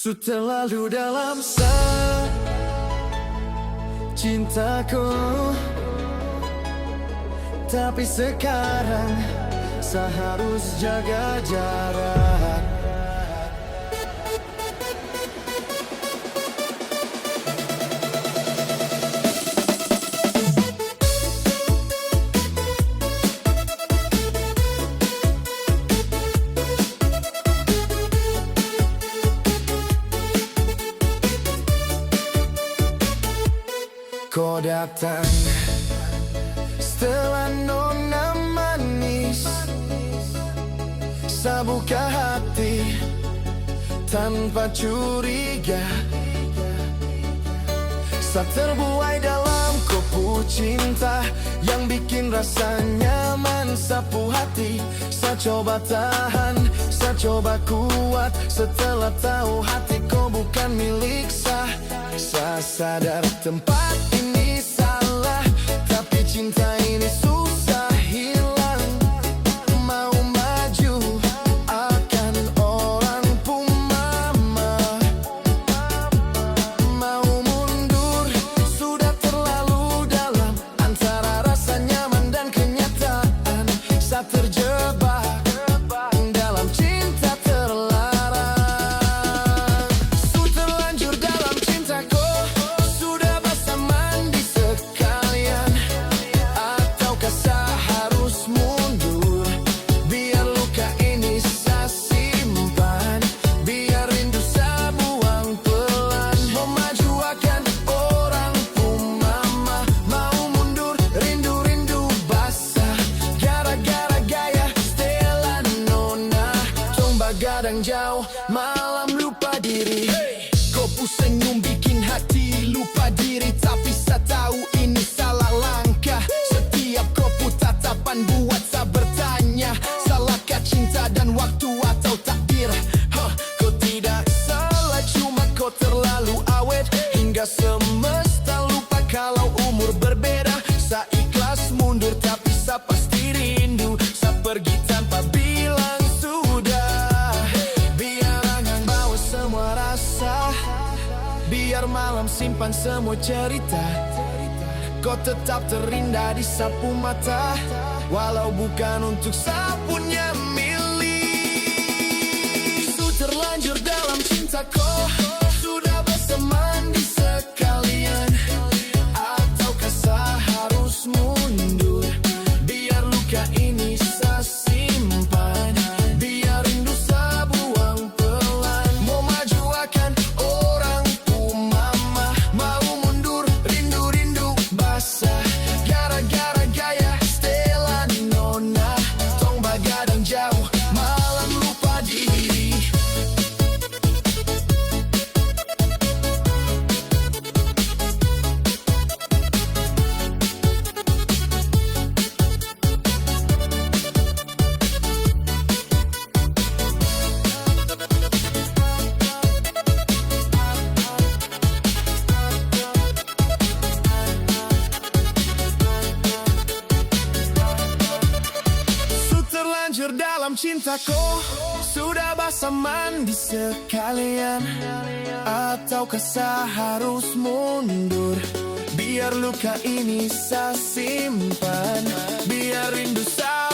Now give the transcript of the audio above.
Su terlalu dalam cintaku, tapi sekarang saya harus jaga jarak. Kau datang setelah nona manis, saya buka hati tanpa curiga. Saya terbuai dalam kopu cinta yang bikin rasa nyaman sapu hati. Saya coba tahan, saya coba kuat, setelah tahu hatiku bukan milik saya. Saya sadar tempat ini salah, tapi cinta ini susah hilang. Mau maju akan orang pun mama, mau mundur sudah terlalu dalam. Antara rasa nyaman dan kenyataan, saya terjebak dalam cinta terlarang. Su terlanjur dalam cintaku, sudah basah mandi sekalian. Ataukah saya harus mundur, biar luka ini saya simpan, biar rindu saya buang pelan. Mau maju akan orang pun mama, mau mundur rindu-rindu basah. Gara-gara gaya setelan nona, coba gadang jauh malam lupa diri. Kopu senyum bikin hati lupa diri, tapi saya tahu ini salah langkah. Setiap kopu tatapan buat saya bertanya, salahkah cinta dan waktu atau takdir? Kau tidak salah, cuma kau terlalu awet, hingga semesta lupa kalau umur berbeda. Saya ikhlas mundur, tapi saya pasti rindu. Saya pergi tanpa bilang sudah, biar angan bawa semua rasa, biar malam simpan semua cerita. Kau tetap terindah di sapu mata, walau bukan untuk saya punya milik. Su terlanjur dalam cintaku, sudah basah mandi sekalian. Ataukah saya harus mundur, biar luka ini saya simpan, biar rindu saya buang pelan. Mau maju akan orang pun mama, mau mundur rindu-rindu basah. Gara-gara gaya setelan nona, tong bagadang jauh malam lupa diri. Su terlanjur dalam cintaku, sudah basah mandi sekalian. Ataukah saya harus mundur, biar luka ini saya simpan, biar rindu saya